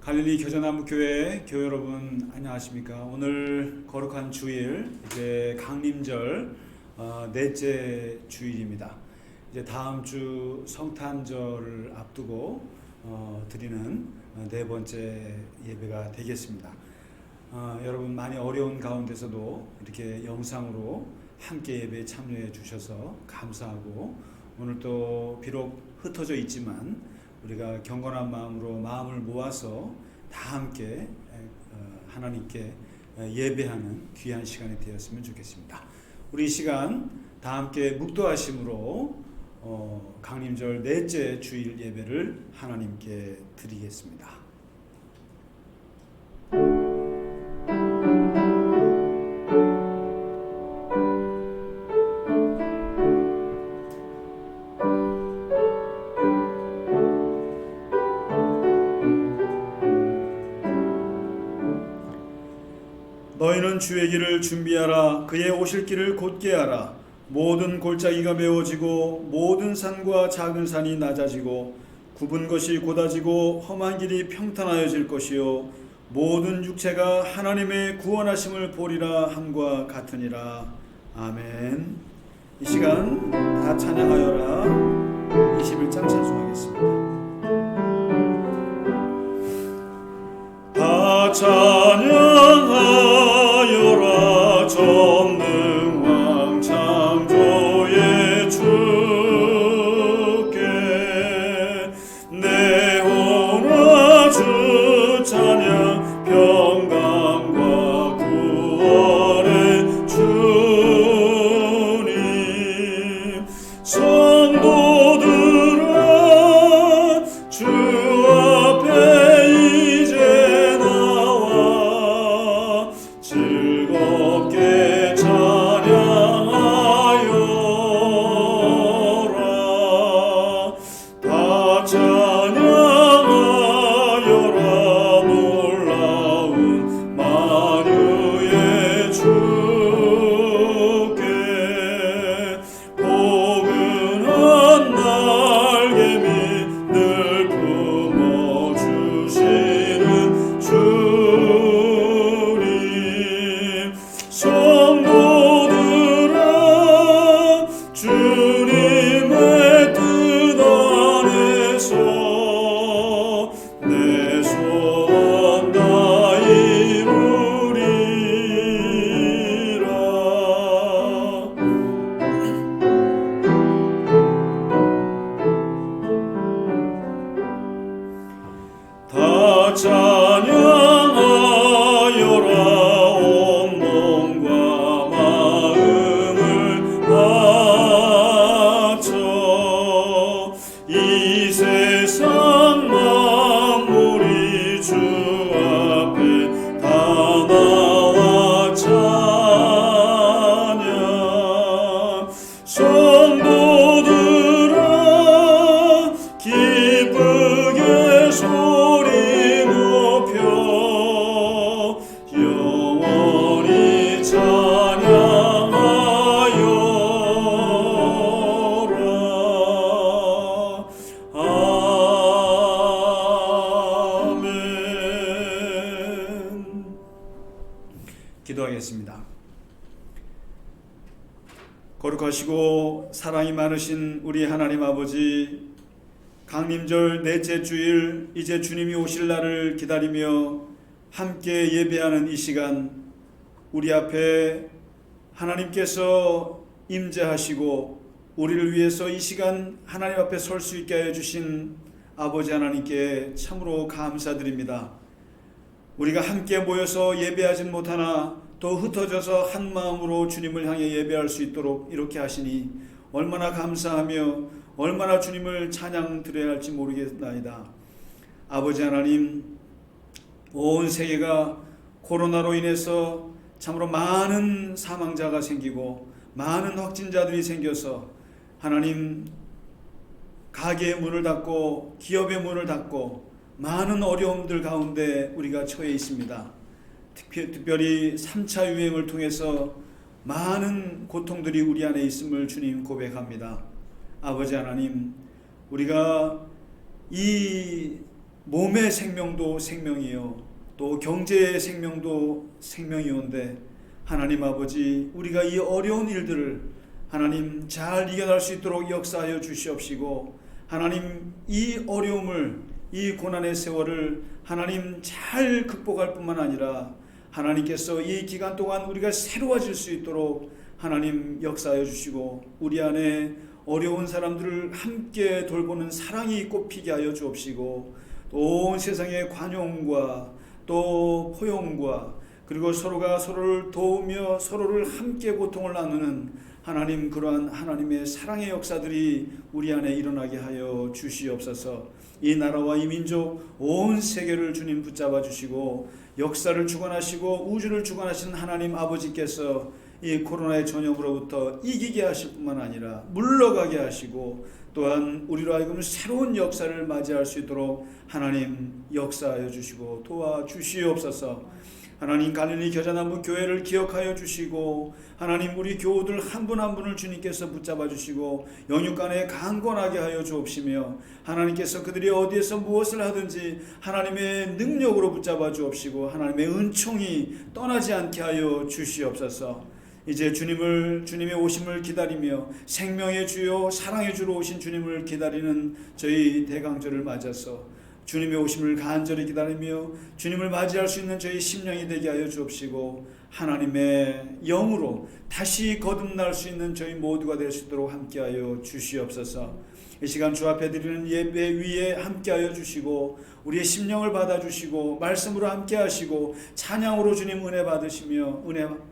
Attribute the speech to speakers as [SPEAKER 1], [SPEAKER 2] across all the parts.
[SPEAKER 1] 갈릴리 겨자나무교회 교회 여러분 안녕하십니까? 오늘 거룩한 주일 이제 강림절 넷째 주일입니다. 이제 다음 주 성탄절을 앞두고 드리는 네 번째 예배가 되겠습니다. 여러분 많이 어려운 가운데서도 이렇게 영상으로 함께 예배에 참여해 주셔서 감사하고, 오늘 또 비록 흩어져 있지만 우리가 경건한 마음으로 마음을 모아서 다 함께 하나님께 예배하는 귀한 시간이 되었으면 좋겠습니다. 우리 이 시간 다 함께 묵도하심으로 강림절 넷째 주일 예배를 하나님께 드리겠습니다. 너희는 주의 길을 준비하라. 그의 오실 길을 곧게 하라. 모든 골짜기가 메워지고 모든 산과 작은 산이 낮아지고 굽은 것이 곧아지고 험한 길이 평탄하여질 것이요 모든 육체가 하나님의 구원하심을 보리라 함과 같으니라. 아멘. 이 시간 다 찬양하여라. 21장 찬송하겠습니다. 다 찬양하여라. 전능왕 창조의 주께 내 혼화 주 찬양 평강과 구원의 주님. 성도들아 주 앞에 이제 나와 즐겁게 찬양하여라. 다 찬양하여라. 놀라운 만유의 주께 포근한 날개 밑 늘 품어주시는 주님. 성도들아 주님의 뜻 안에서 내 소원 다 이루리라. 다 찬양하여라. 온 몸과 마음을 바쳐 이 세상 만물이 주 앞에 다 나와 찬양. 성도들아 기쁘게 소리 높여 영원히 찬양하여라. 아멘. 기도하겠습니다. 거룩하시고 사랑이 많으신 우리 하나님 아버지, 강림절 넷째 주일 이제 주님이 오실 날을 기다리며 함께 예배하는 이 시간, 우리 앞에 하나님께서 임재하시고 우리를 위해서 이 시간 하나님 앞에 설 수 있게 하여 주신 아버지 하나님께 참으로 감사드립니다. 우리가 함께 모여서 예배하진 못하나 또 흩어져서 한 마음으로 주님을 향해 예배할 수 있도록 이렇게 하시니 얼마나 감사하며 얼마나 주님을 찬양 드려야 할지 모르겠나이다. 아버지 하나님, 온 세계가 코로나로 인해서 참으로 많은 사망자가 생기고 많은 확진자들이 생겨서 하나님, 가게의 문을 닫고 기업의 문을 닫고 많은 어려움들 가운데 우리가 처해 있습니다. 특별히 3차 유행을 통해서 많은 고통들이 우리 안에 있음을 주님 고백합니다. 아버지 하나님, 우리가 이 몸의 생명도 생명이요 또 경제의 생명도 생명이온데 하나님 아버지 우리가 이 어려운 일들을 하나님 잘 이겨낼 수 있도록 역사하여 주시옵시고 하나님 이 어려움을 이 고난의 세월을 하나님 잘 극복할 뿐만 아니라 하나님께서 이 기간 동안 우리가 새로워질 수 있도록 하나님 역사하여 주시고 우리 안에 어려운 사람들을 함께 돌보는 사랑이 꽃피게 하여 주옵시고 온 세상의 관용과 또 포용과 그리고 서로가 서로를 도우며 서로를 함께 고통을 나누는 하나님 그러한 하나님의 사랑의 역사들이 우리 안에 일어나게 하여 주시옵소서. 이 나라와 이 민족 온 세계를 주님 붙잡아 주시고 역사를 주관하시고 우주를 주관하시는 하나님 아버지께서 이 코로나의 전염으로부터 이기게 하실 뿐만 아니라 물러가게 하시고 또한 우리로 하여금 새로운 역사를 맞이할 수 있도록 하나님 역사하여 주시고 도와주시옵소서. 하나님 갈릴리 겨자나무 교회를 기억하여 주시고 하나님 우리 교우들 한 분 한 분을 주님께서 붙잡아 주시고 영육간에 강건하게 하여 주옵시며 하나님께서 그들이 어디에서 무엇을 하든지 하나님의 능력으로 붙잡아 주옵시고 하나님의 은총이 떠나지 않게 하여 주시옵소서. 이제 주님의 오심을 기다리며 생명의 주요 사랑의 주로 오신 주님을 기다리는 저희 대강절을 맞아서 주님의 오심을 간절히 기다리며 주님을 맞이할 수 있는 저희 심령이 되게 하여 주옵시고 하나님의 영으로 다시 거듭날 수 있는 저희 모두가 될 수 있도록 함께하여 주시옵소서. 이 시간 주 앞에 드리는 예배 위에 함께하여 주시고 우리의 심령을 받아주시고 말씀으로 함께하시고 찬양으로 주님 은혜 받으시며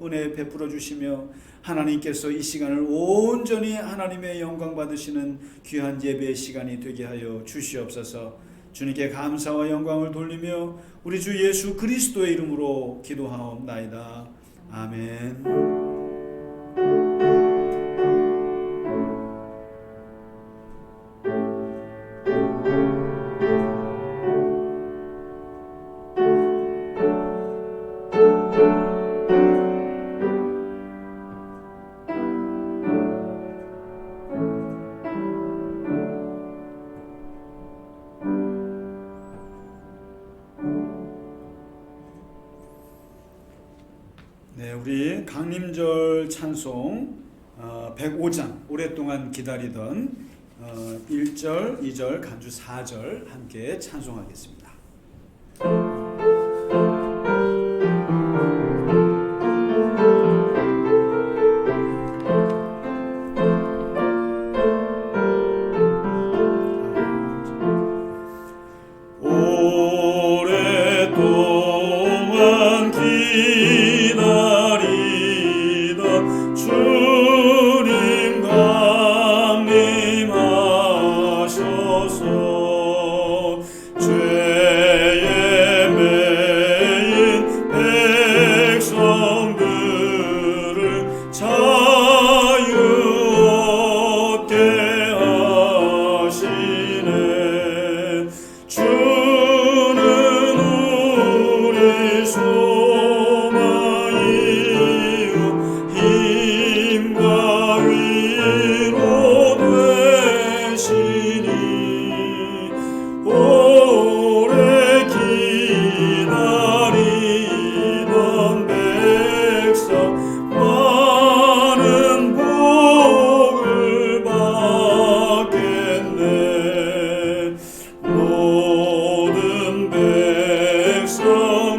[SPEAKER 1] 은혜 베풀어 주시며 하나님께서 이 시간을 온전히 하나님의 영광 받으시는 귀한 예배의 시간이 되게 하여 주시옵소서. 주님께 감사와 영광을 돌리며 우리 주 예수 그리스도의 이름으로 기도하옵나이다. 아멘. 우리 강림절 찬송 105장 오랫동안 기다리던 1절, 2절, 간주 4절 함께 찬송하겠습니다.
[SPEAKER 2] 모든 백성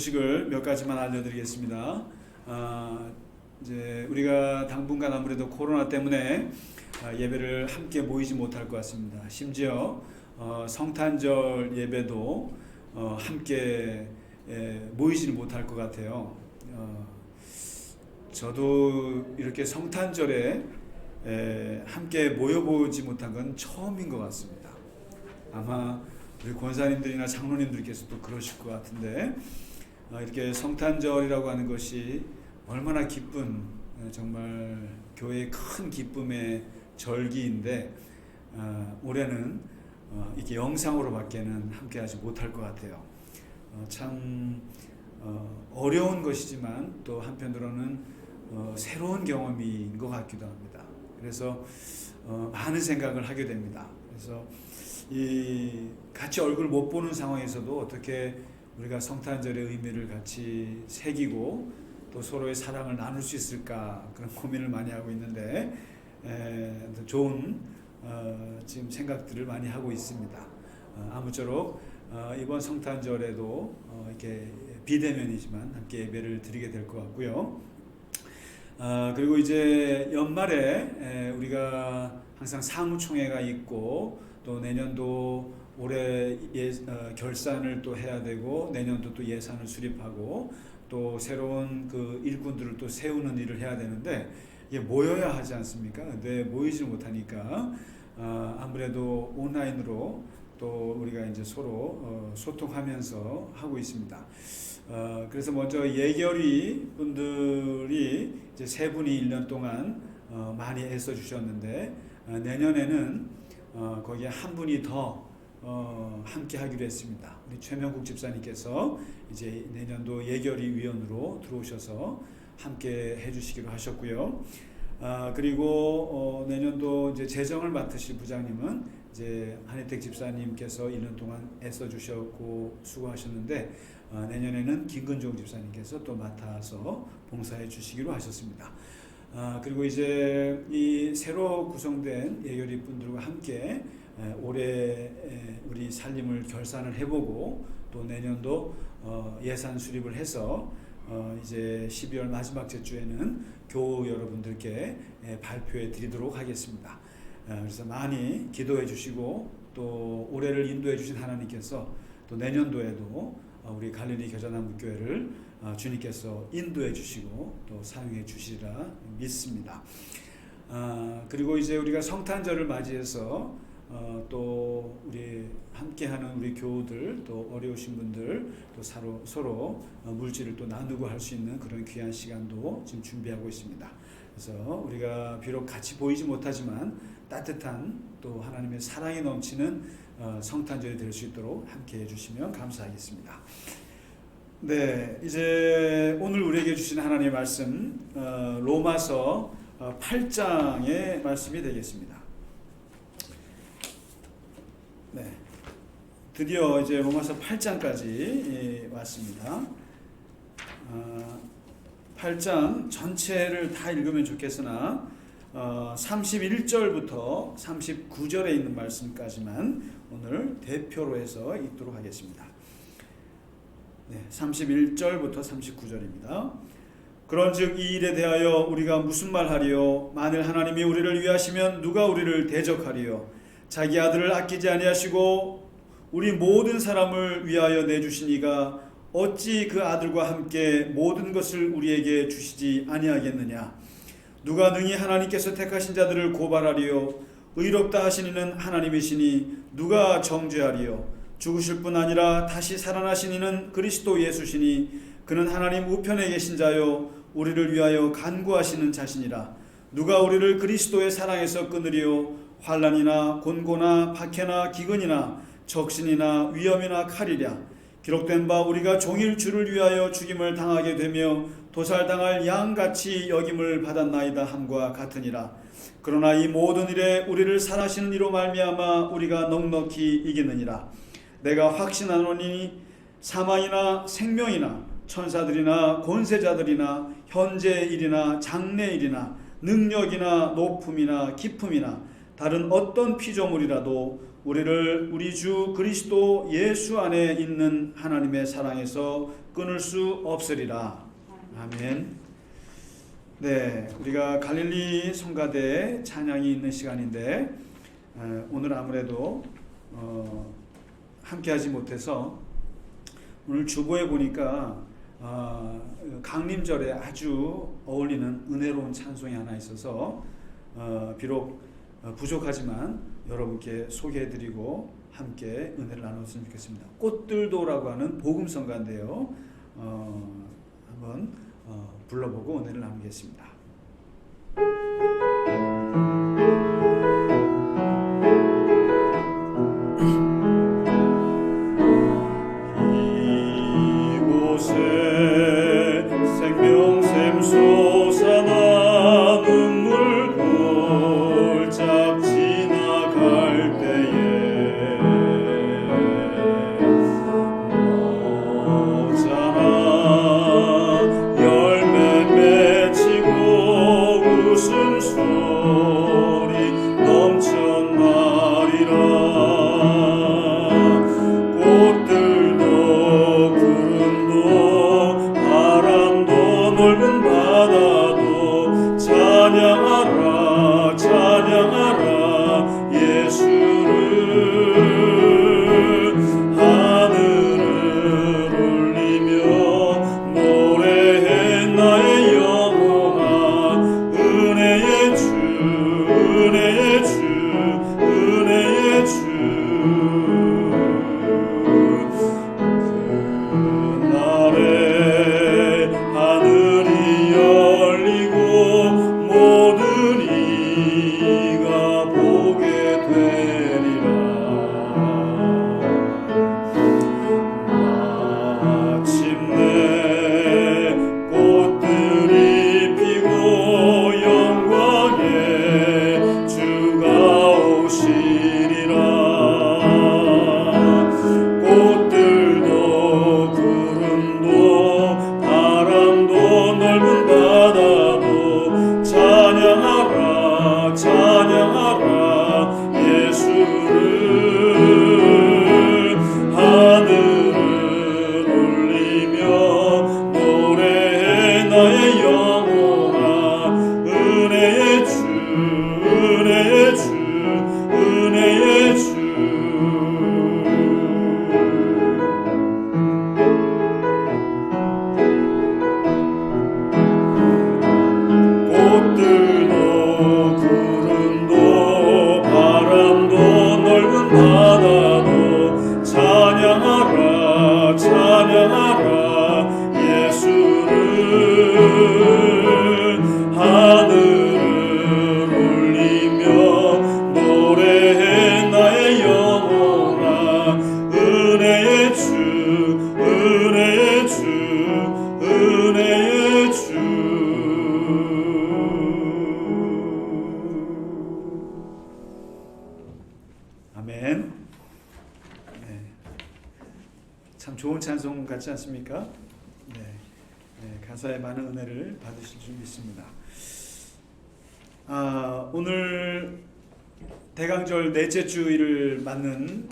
[SPEAKER 1] 소식을 몇 가지만 알려드리겠습니다. 이제 우리가 당분간 아무래도 코로나 때문에 예배를 함께 모이지 못할 것 같습니다. 심지어 성탄절 예배도 함께 모이지는 못할 것 같아요. 저도 이렇게 성탄절에 함께 모여보지 못한 건 처음인 것 같습니다. 아마 우리 권사님들이나 장로님들께서도 그러실 것 같은데, 이렇게 성탄절이라고 하는 것이 얼마나 기쁜, 정말 교회의 큰 기쁨의 절기인데 올해는 이렇게 영상으로밖에는 함께하지 못할 것 같아요. 참 어려운 것이지만 또 한편으로는 새로운 경험인 것 같기도 합니다. 그래서 많은 생각을 하게 됩니다. 그래서 같이 얼굴 못 보는 상황에서도 어떻게 우리가 성탄절의 의미를 같이 새기고 또 서로의 사랑을 나눌 수 있을까, 그런 고민을 많이 하고 있는데 좋은 지금 생각들을 많이 하고 있습니다. 아무쪼록 이번 성탄절에도 이렇게 비대면이지만 함께 예배를 드리게 될 것 같고요. 그리고 이제 연말에 우리가 항상 사무총회가 있고 또 내년도 올해 결산을 또 해야 되고 내년도 또 예산을 수립하고 또 새로운 그 일꾼들을 또 세우는 일을 해야 되는데 이게 모여야 하지 않습니까? 근데 모이지 못하니까 아무래도 온라인으로 또 우리가 이제 서로 소통하면서 하고 있습니다. 그래서 먼저 예결위 분들이 이제 세 분이 1년 동안 많이 애써 주셨는데 내년에는 거기에 한 분이 더 함께 하기로 했습니다. 우리 최명국 집사님께서 이제 내년도 예결위 위원으로 들어오셔서 함께 해주시기로 하셨고요. 그리고 내년도 이제 재정을 맡으실 부장님은 이제 한혜택 집사님께서 1년 동안 애써 주셨고 수고하셨는데 내년에는 김근종 집사님께서 또 맡아서 봉사해 주시기로 하셨습니다. 그리고 이제 이 새로 구성된 예결위 분들과 함께 올해 우리 살림을 결산을 해보고 또 내년도 예산 수립을 해서 이제 12월 마지막 주에는 교우 여러분들께 발표해 드리도록 하겠습니다. 그래서 많이 기도해 주시고 또 올해를 인도해 주신 하나님께서 또 내년도에도 우리 갈릴리 겨자나무교회를 주님께서 인도해 주시고 또 사용해 주시리라 믿습니다. 그리고 이제 우리가 성탄절을 맞이해서 또 우리 함께하는 우리 교우들 또 어려우신 분들 또 서로 물질을 또 나누고 할 수 있는 그런 귀한 시간도 지금 준비하고 있습니다. 그래서 우리가 비록 같이 보이지 못하지만 따뜻한 또 하나님의 사랑이 넘치는 성탄절이 될 수 있도록 함께 해주시면 감사하겠습니다. 네, 이제 오늘 우리에게 주신 하나님의 말씀 로마서 8장의 말씀이 되겠습니다. 네, 드디어 이제 로마서 8장까지 왔습니다. 8장 전체를 다 읽으면 좋겠으나 31절부터 39절에 있는 말씀까지만 오늘 대표로 해서 읽도록 하겠습니다. 네, 31절부터 39절입니다. 그런즉 이 일에 대하여 우리가 무슨 말하리요? 만일 하나님이 우리를 위하시면 누가 우리를 대적하리요? 자기 아들을 아끼지 아니하시고 우리 모든 사람을 위하여 내주신 이가 어찌 그 아들과 함께 모든 것을 우리에게 주시지 아니하겠느냐? 누가 능히 하나님께서 택하신 자들을 고발하리요? 의롭다 하신 이는 하나님이시니 누가 정죄하리요? 죽으실 뿐 아니라 다시 살아나신 이는 그리스도 예수시니 그는 하나님 우편에 계신 자요 우리를 위하여 간구하시는 자시니라. 누가 우리를 그리스도의 사랑에서 끊으리요? 환난이나 곤고나 박해나 기근이나 적신이나 위험이나 칼이랴. 기록된 바 우리가 종일 주를 위하여 죽임을 당하게 되며 도살당할 양같이 여김을 받았나이다 함과 같으니라. 그러나 이 모든 일에 우리를 살아시는 이로 말미암아 우리가 넉넉히 이기느니라. 내가 확신하노니 사망이나 생명이나 천사들이나 권세자들이나 현재 일이나 장래 일이나 능력이나 높음이나 깊음이나 다른 어떤 피조물이라도 우리를 우리 주 그리스도 예수 안에 있는 하나님의 사랑에서 끊을 수 없으리라. 아멘. 네, 우리가 갈릴리 성가대 찬양이 있는 시간인데 오늘 아무래도 함께하지 못해서 오늘 주보에 보니까 강림절에 아주 어울리는 은혜로운 찬송이 하나 있어서 비록 부족하지만 여러분께 소개해드리고 함께 은혜를 나눴으면 좋겠습니다. 꽃들도라고 하는 복음성가인데요. 한번 불러보고 은혜를 나누겠습니다. 이곳에 생명샘 솟아나 눈물 골짝 지나갈 때에 모자라 열매 맺히고 웃음소리 넘쳐나리라. 꽃들도 구름도 바람도 넓은 바다도 찬양하라 찬양하라 예수를. 하늘을 울리며 노래해 나의 영혼아. 은혜의 주 은혜의 주 은혜의 주. 그날에 하늘이 열리고 모든 이가 보게 되리라. 마침내 꽃들이 피고 영광의 주가 오시리라. 꽃들도 구름도 바람도 넓은 바다도 찬양하라 찬양하라 예수를. 하늘을 울리며 노래해 나의 영혼아. 은혜의 주 은혜의 주 은혜의 주. 꽃들도 구름도 바람도 넓은 바다도 찬양하라 찬양하라 예수를. 하늘을 울리며 노래해 나의 영혼아. 은혜의 주 은혜의 주 은혜의 주. 아멘. 네. 참 좋은 찬송 같지 않습니까? 네. 네, 가사에 많은 은혜를 받으실 줄 믿습니다. 오늘 대강절 넷째 주일을 맞는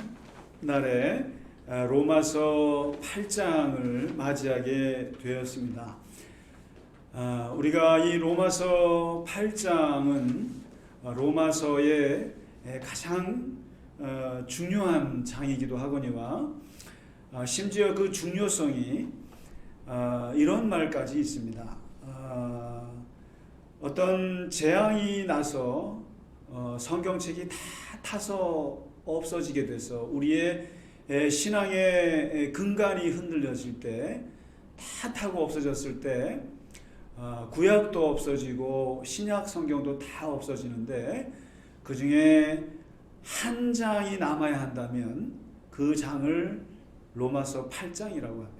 [SPEAKER 1] 날에 로마서 8장을 맞이하게 되었습니다. 우리가 이 로마서 8장은 로마서의 가장 중요한 장이기도 하거니와 심지어 그 중요성이 이런 말까지 있습니다. 어떤 재앙이 나서 성경책이 다 타서 없어지게 돼서 우리의 신앙의 근간이 흔들려질 때, 다 타고 없어졌을 때 구약도 없어지고 신약 성경도 다 없어지는데 그 중에 한 장이 남아야 한다면 그 장을 로마서 8장이라고 합니다.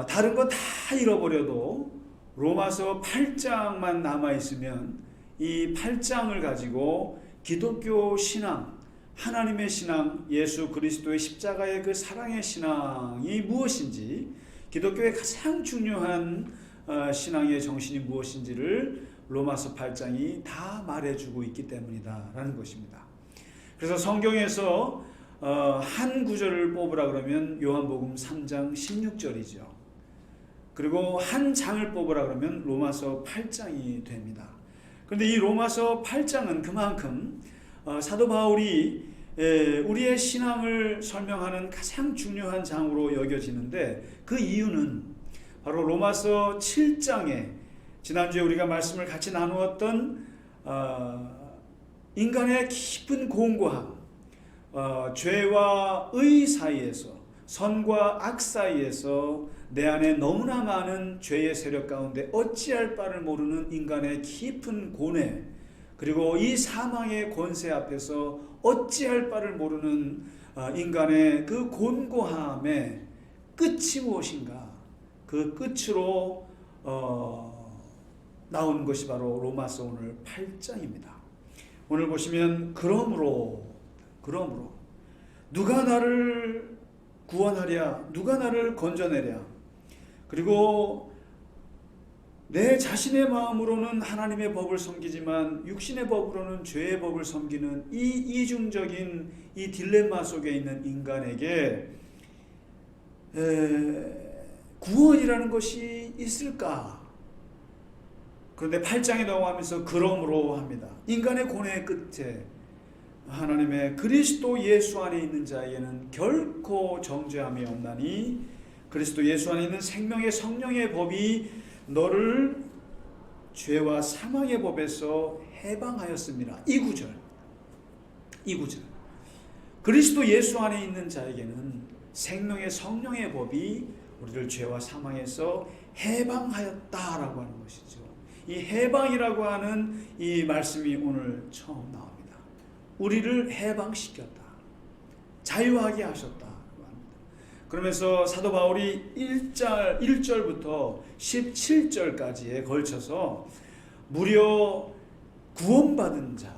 [SPEAKER 1] 다른 거 다 잃어버려도 로마서 8장만 남아있으면 이 8장을 가지고 기독교 신앙, 하나님의 신앙, 예수 그리스도의 십자가의 그 사랑의 신앙이 무엇인지, 기독교의 가장 중요한 신앙의 정신이 무엇인지를 로마서 8장이 다 말해주고 있기 때문이다 라는 것입니다. 그래서 성경에서 한 구절을 뽑으라 그러면 요한복음 3장 16절이죠. 그리고 한 장을 뽑으라 그러면 로마서 8장이 됩니다. 그런데 이 로마서 8장은 그만큼 사도 바울이 우리의 신앙을 설명하는 가장 중요한 장으로 여겨지는데, 그 이유는 바로 로마서 7장에 지난주에 우리가 말씀을 같이 나누었던 인간의 깊은 공고함, 죄와 의 사이에서, 선과 악 사이에서 내 안에 너무나 많은 죄의 세력 가운데 어찌할 바를 모르는 인간의 깊은 고뇌, 그리고 이 사망의 권세 앞에서 어찌할 바를 모르는 인간의 그 곤고함의 끝이 무엇인가, 그 끝으로 나온 것이 바로 로마서 오늘 8장입니다. 오늘 보시면 그러므로 누가 나를 구원하랴, 누가 나를 건져내랴, 그리고 내 자신의 마음으로는 하나님의 법을 섬기지만 육신의 법으로는 죄의 법을 섬기는 이 이중적인 이 딜레마 속에 있는 인간에게 구원이라는 것이 있을까? 그런데 8장에 넘어가면서 그러므로 합니다. 인간의 고뇌의 끝에 하나님의 그리스도 예수 안에 있는 자에게는 결코 정죄함이 없나니 그리스도 예수 안에 있는 생명의 성령의 법이 너를 죄와 사망의 법에서 해방하였습니다. 이 구절. 그리스도 예수 안에 있는 자에게는 생명의 성령의 법이 우리를 죄와 사망에서 해방하였다라고 하는 것이죠. 이 해방이라고 하는 이 말씀이 오늘 처음 나옵니다. 우리를 해방시켰다, 자유하게 하셨다. 그러면서 사도 바울이 1절부터 17절까지에 걸쳐서 무려 구원받은 자,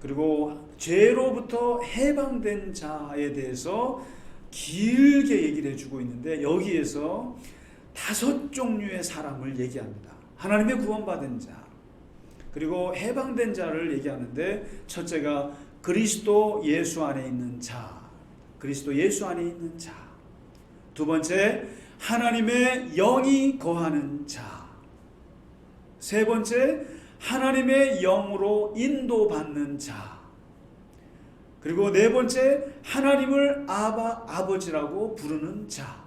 [SPEAKER 1] 그리고 죄로부터 해방된 자에 대해서 길게 얘기를 해주고 있는데, 여기에서 5종류의 사람을 얘기합니다. 하나님의 구원받은 자, 그리고 해방된 자를 얘기하는데, 첫째가 그리스도 예수 안에 있는 자, 그리스도 예수 안에 있는 자. 두 번째, 하나님의 영이 거하는 자. 세 번째, 하나님의 영으로 인도받는 자. 그리고 네 번째, 하나님을 아버지라고 부르는 자.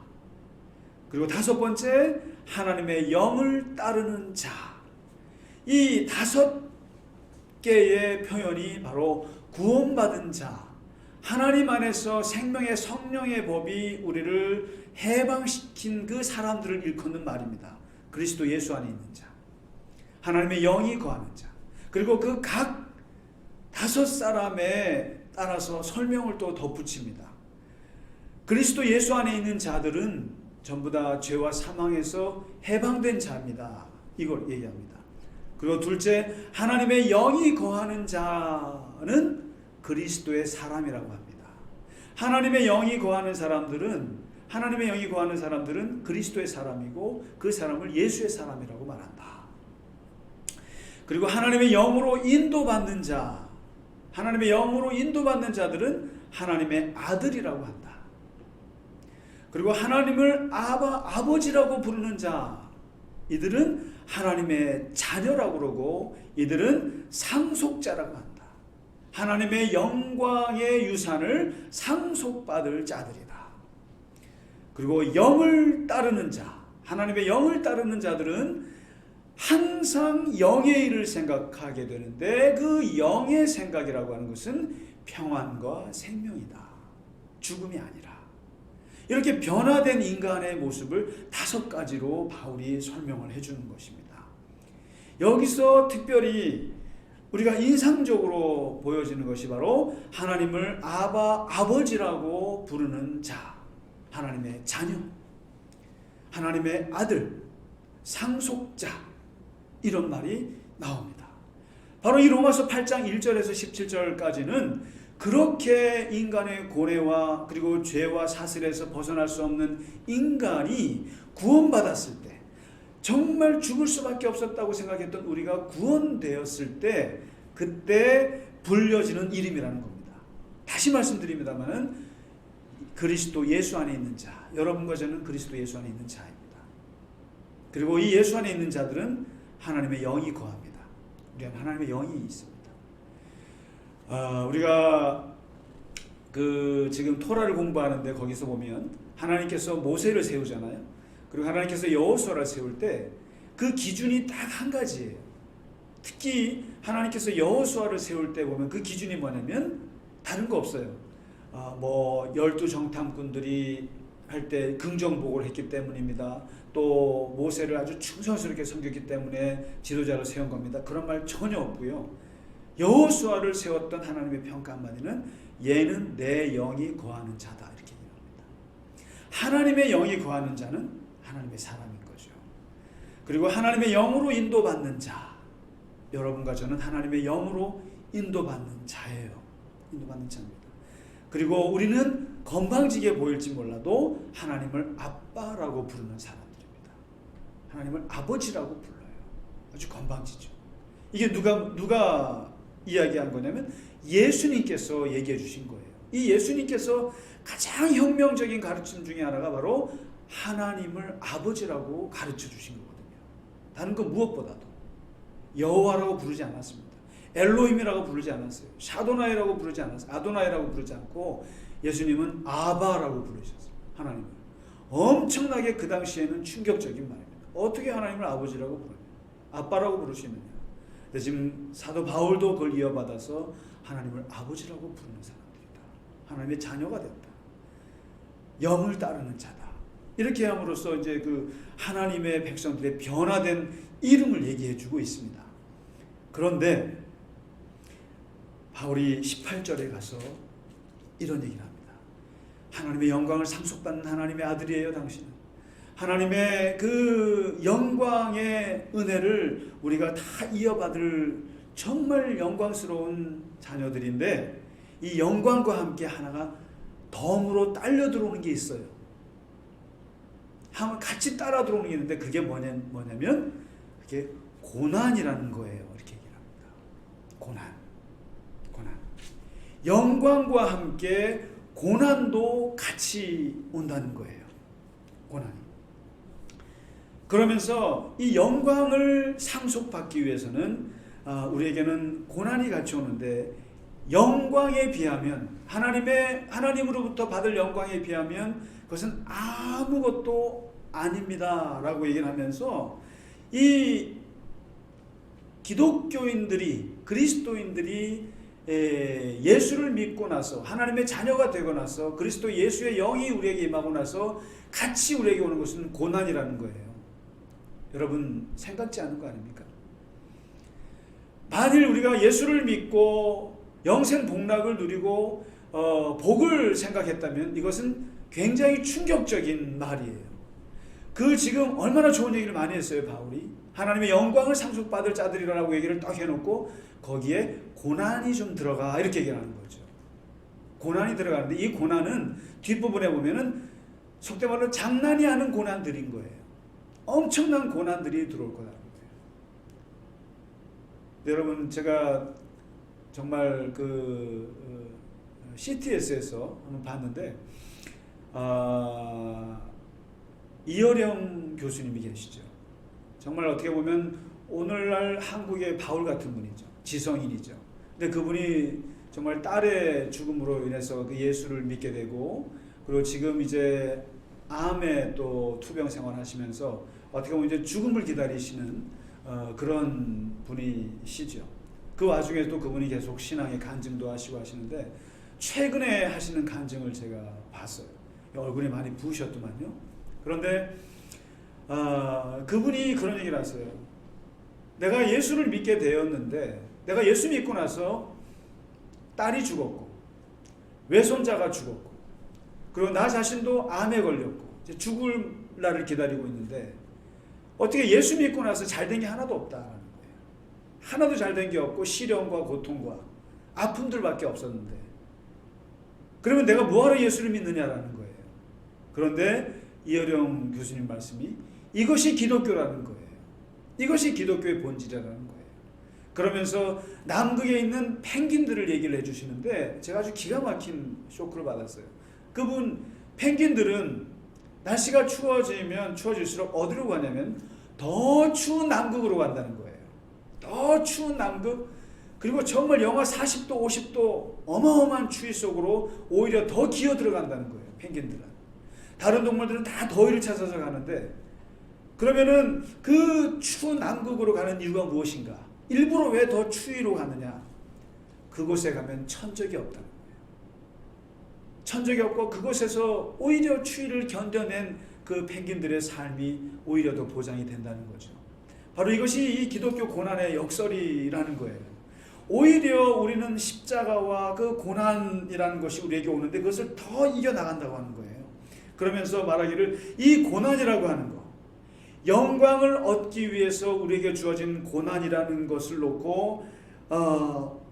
[SPEAKER 1] 그리고 다섯 번째, 하나님의 영을 따르는 자. 이 5개의 표현이 바로 구원받은 자, 하나님 안에서 생명의 성령의 법이 우리를 해방시킨 그 사람들을 일컫는 말입니다. 그리스도 예수 안에 있는 자, 하나님의 영이 거하는 자, 그리고 그 각 5사람에 따라서 설명을 또 덧붙입니다. 그리스도 예수 안에 있는 자들은 전부 다 죄와 사망에서 해방된 자입니다. 이걸 얘기합니다. 그리고 둘째, 하나님의 영이 거하는 자는 그리스도의 사람이라고 합니다. 하나님의 영이 거하는 사람들은 그리스도의 사람이고 그 사람을 예수의 사람이라고 말한다. 그리고 하나님의 영으로 인도받는 자, 하나님의 영으로 인도받는 자들은 하나님의 아들이라고 한다. 그리고 하나님을 아버지라고 부르는 자, 이들은 하나님의 자녀라고 그러고 이들은 상속자라고 한다. 하나님의 영광의 유산을 상속받을 자들이다. 그리고 영을 따르는 자, 하나님의 영을 따르는 자들은 항상 영의 일을 생각하게 되는데, 그 영의 생각이라고 하는 것은 평안과 생명이다, 죽음이 아니라. 이렇게 변화된 인간의 모습을 5가지로 바울이 설명을 해주는 것입니다. 여기서 특별히 우리가 인상적으로 보여지는 것이 바로 하나님을 아버지라고 부르는 자, 하나님의 자녀, 하나님의 아들, 상속자, 이런 말이 나옵니다. 바로 이 로마서 8장 1절에서 17절까지는 그렇게 인간의 고뇌와 그리고 죄와 사슬에서 벗어날 수 없는 인간이 구원받았을 때, 정말 죽을 수밖에 없었다고 생각했던 우리가 구원되었을 때, 그때 불려지는 이름이라는 겁니다. 다시 말씀드립니다마는 그리스도 예수 안에 있는 자, 여러분과 저는 그리스도 예수 안에 있는 자입니다. 그리고 이 예수 안에 있는 자들은 하나님의 영이 거합니다. 우리는 하나님의 영이 있습니다. 우리가 지금 토라를 공부하는데 거기서 보면 하나님께서 모세를 세우잖아요. 그리고 하나님께서 여호수아를 세울 때 그 기준이 딱 한 가지예요. 특히 하나님께서 여호수아를 세울 때 보면 그 기준이 뭐냐면 다른 거 없어요. 12 정탐꾼들이 할 때 긍정복을 했기 때문입니다. 또 모세를 아주 충성스럽게 섬겼기 때문에 지도자를 세운 겁니다. 그런 말 전혀 없고요. 여호수아를 세웠던 하나님의 평가 한마디는 얘는 내 영이 거하는 자다, 이렇게 얘기합니다. 하나님의 영이 거하는 자는 하나님의 사람인 거죠. 그리고 하나님의 영으로 인도받는 자, 여러분과 저는 하나님의 영으로 인도받는 자예요. 인도받는 자입니다. 그리고 우리는 건방지게 보일지 몰라도 하나님을 아빠라고 부르는 사람들입니다. 하나님을 아버지라고 불러요. 아주 건방지죠. 이게 누가 이야기한 거냐면 예수님께서 얘기해 주신 거예요. 이 예수님께서 가장 혁명적인 가르침 중에 하나가 바로 하나님을 아버지라고 가르쳐 주신 거거든요. 다른 거 무엇보다도 여호와라고 부르지 않았습니다. 엘로힘이라고 부르지 않았어요. 샤도나이라고 부르지 않았어요. 아도나이라고 부르지 않고 예수님은 아바라고 부르셨어요. 하나님을. 엄청나게 그 당시에는 충격적인 말입니다. 어떻게 하나님을 아버지라고 부르냐, 아빠라고 부를 수 있느냐. 근데 지금 사도 바울도 그걸 이어받아서 하나님을 아버지라고 부르는 사람들이다. 하나님의 자녀가 됐다. 영을 따르는 자다. 이렇게 함으로써 이제 그 하나님의 백성들의 변화된 이름을 얘기해주고 있습니다. 그런데 바울이 18절에 가서 이런 얘기를 합니다. 하나님의 영광을 상속받는 하나님의 아들이에요, 당신은. 하나님의 그 영광의 은혜를 우리가 다 이어받을 정말 영광스러운 자녀들인데, 이 영광과 함께 하나가 덤으로 딸려 들어오는 게 있어요. 같이 따라 들어오는 게 있는데 그게 뭐냐면 그게 고난이라는 거예요. 이렇게 얘기를 합니다. 고난. 영광과 함께 고난도 같이 온다는 거예요. 고난이. 그러면서 이 영광을 상속받기 위해서는 우리에게는 고난이 같이 오는데, 영광에 비하면, 하나님으로부터 받을 영광에 비하면 그것은 아무것도 아닙니다 라고 얘기를 하면서, 이 기독교인들이, 그리스도인들이 예수를 믿고 나서, 하나님의 자녀가 되고 나서, 그리스도 예수의 영이 우리에게 임하고 나서 같이 우리에게 오는 것은 고난이라는 거예요. 여러분 생각지 않은 거 아닙니까? 만일 우리가 예수를 믿고 영생 복락을 누리고 복을 생각했다면 이것은 굉장히 충격적인 말이에요. 지금 얼마나 좋은 얘기를 많이 했어요, 바울이. 하나님의 영광을 상속받을 자들이라고 얘기를 딱 해놓고 거기에 고난이 좀 들어가, 이렇게 얘기하는 거죠. 고난이 들어가는데 이 고난은 뒷부분에 보면은 속된 말로 장난이 아닌 고난들인 거예요. 엄청난 고난들이 들어올 거라는 거예요. 여러분, 제가 정말 CTS에서 한번 봤는데 이어령 교수님이 계시죠. 정말 어떻게 보면 오늘날 한국의 바울 같은 분이죠. 지성인이죠. 근데 그분이 정말 딸의 죽음으로 인해서 그 예수를 믿게 되고, 그리고 지금 이제 암에 또 투병 생활하시면서 어떻게 보면 이제 죽음을 기다리시는 그런 분이시죠. 그 와중에 또 그분이 계속 신앙의 간증도 하시고 하시는데, 최근에 하시는 간증을 제가 봤어요. 얼굴이 많이 부으셨더만요. 그런데 그분이 그런 얘기를 하세요. 내가 예수를 믿게 되었는데, 내가 예수 믿고 나서 딸이 죽었고 외손자가 죽었고, 그리고 나 자신도 암에 걸렸고 이제 죽을 날을 기다리고 있는데, 어떻게 예수 믿고 나서 잘된 게 하나도 없다라는 거예요. 하나도 잘된 게 없고 시련과 고통과 아픔들밖에 없었는데, 그러면 내가 뭐하러 예수를 믿느냐라는 거예요. 그런데 이어령 교수님 말씀이 이것이 기독교라는 거예요. 이것이 기독교의 본질이라는 거예요. 그러면서 남극에 있는 펭귄들을 얘기를 해주시는데 제가 아주 기가 막힌 쇼크를 받았어요. 그분 펭귄들은 날씨가 추워지면 추워질수록 어디로 가냐면 더 추운 남극으로 간다는 거예요. 더 추운 남극, 그리고 정말 영하 40도 50도 어마어마한 추위 속으로 오히려 더 기어 들어간다는 거예요. 펭귄들은. 다른 동물들은 다 더위를 찾아서 가는데, 그러면은 그 추운 남극으로 가는 이유가 무엇인가? 일부러 왜 더 추위로 가느냐? 그곳에 가면 천적이 없다는 거예요. 천적이 없고 그곳에서 오히려 추위를 견뎌낸 그 펭귄들의 삶이 오히려 더 보장이 된다는 거죠. 바로 이것이 이 기독교 고난의 역설이라는 거예요. 오히려 우리는 십자가와 그 고난이라는 것이 우리에게 오는데 그것을 더 이겨나간다고 하는 거예요. 그러면서 말하기를 이 고난이라고 하는 것, 영광을 얻기 위해서 우리에게 주어진 고난이라는 것을 놓고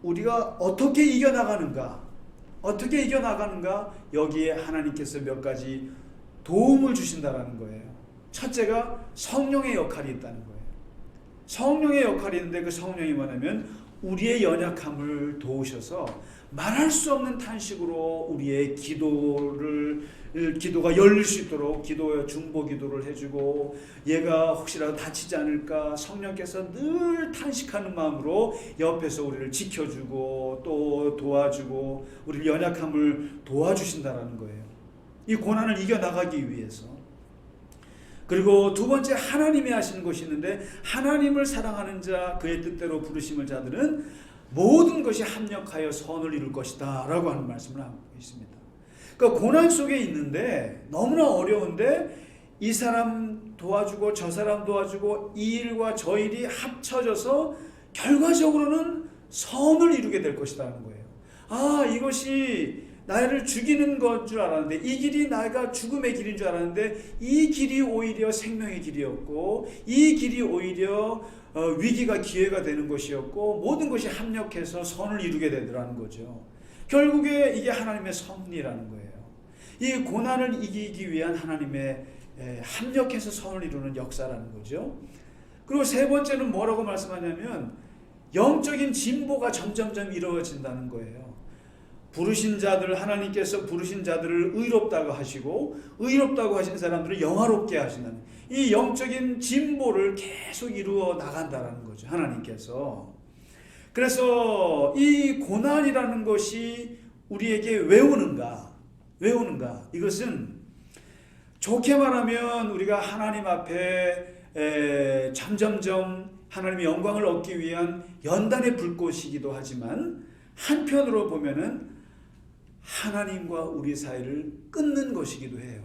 [SPEAKER 1] 우리가 어떻게 이겨나가는가, 여기에 하나님께서 몇 가지 도움을 주신다라는 거예요. 첫째가 성령의 역할이 있다는 거예요. 성령의 역할이 있는데 그 성령이 뭐냐면 우리의 연약함을 도우셔서 말할 수 없는 탄식으로 우리의 기도가 열릴 수 있도록 기도의 중보 기도를 해주고, 얘가 혹시라도 다치지 않을까 성령께서 늘 탄식하는 마음으로 옆에서 우리를 지켜주고 또 도와주고 우리 연약함을 도와주신다라는 거예요. 이 고난을 이겨나가기 위해서. 그리고 두 번째, 하나님이 하시는 것이 있는데, 하나님을 사랑하는 자, 그의 뜻대로 부르심을 자들은 모든 것이 합력하여 선을 이룰 것이다 라고 하는 말씀을 하고 있습니다. 그러니까 고난 속에 있는데 너무나 어려운데 이 사람 도와주고 저 사람 도와주고 이 일과 저 일이 합쳐져서 결과적으로는 선을 이루게 될 것이라는 거예요. 이것이 나를 죽이는 것 줄 알았는데, 이 길이 나가 죽음의 길인 줄 알았는데 이 길이 오히려 생명의 길이었고, 이 길이 오히려 위기가 기회가 되는 것이었고, 모든 것이 합력해서 선을 이루게 되더라는 거죠. 결국에 이게 하나님의 섭리라는 거예요. 이 고난을 이기기 위한 하나님의 합력해서 선을 이루는 역사라는 거죠. 그리고 세 번째는 뭐라고 말씀하냐면 영적인 진보가 점점점 이루어진다는 거예요. 부르신 자들, 하나님께서 부르신 자들을 의롭다고 하시고 의롭다고 하신 사람들을 영화롭게 하시는 이 영적인 진보를 계속 이루어 나간다는 거죠, 하나님께서. 그래서 이 고난이라는 것이 우리에게 왜 오는가? 이것은 좋게 말하면 우리가 하나님 앞에 점점점 하나님의 영광을 얻기 위한 연단의 불꽃이기도 하지만, 한편으로 보면은 하나님과 우리 사이를 끊는 것이기도 해요.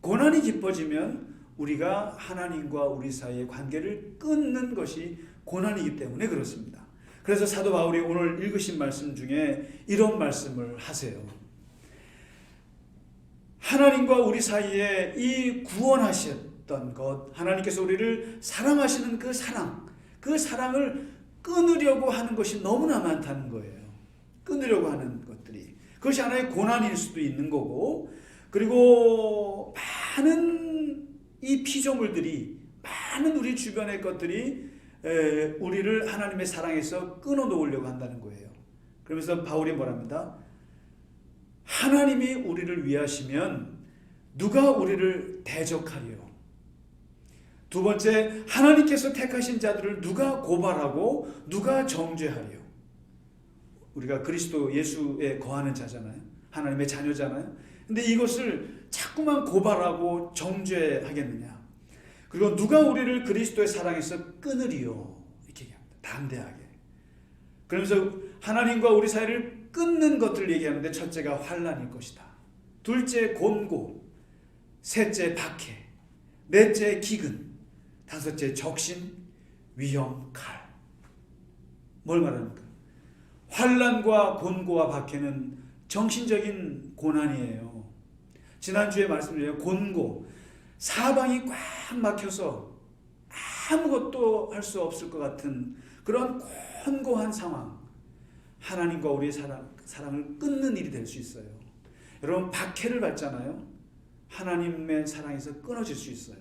[SPEAKER 1] 고난이 깊어지면 우리가 하나님과 우리 사이의 관계를 끊는 것이 고난이기 때문에 그렇습니다. 그래서 사도 바울이 오늘 읽으신 말씀 중에 이런 말씀을 하세요. 하나님과 우리 사이에 이 구원하셨던 것, 하나님께서 우리를 사랑하시는 그 사랑을 끊으려고 하는 것이 너무나 많다는 거예요. 끊으려고 하는 것들이. 그것이 하나의 고난일 수도 있는 거고, 그리고 많은 이 피조물들이, 많은 우리 주변의 것들이 우리를 하나님의 사랑에서 끊어놓으려고 한다는 거예요. 그러면서 바울이 뭐랍니다? 하나님이 우리를 위하시면 누가 우리를 대적하리요? 두 번째, 하나님께서 택하신 자들을 누가 고발하고 누가 정죄하리요? 우리가 그리스도 예수에 거하는 자잖아요. 하나님의 자녀잖아요. 근데 이것을 자꾸만 고발하고 정죄하겠느냐? 그리고 누가 우리를 그리스도의 사랑에서 끊으리요? 이렇게 얘기합니다. 담대하게. 그러면서 하나님과 우리 사이를 끊는 것들을 얘기하는데, 첫째가 환난일 것이다. 둘째 곤고, 셋째 박해, 넷째 기근, 다섯째 적신, 위험, 칼. 뭘 말합니까? 환난과 곤고와 박해는 정신적인 고난이에요. 지난주에 말씀드린 곤고, 사방이 꽉 막혀서 아무것도 할 수 없을 것 같은 그런 곤고한 상황, 하나님과 우리의 사랑을 끊는 일이 될 수 있어요. 여러분, 박해를 받잖아요. 하나님의 사랑에서 끊어질 수 있어요.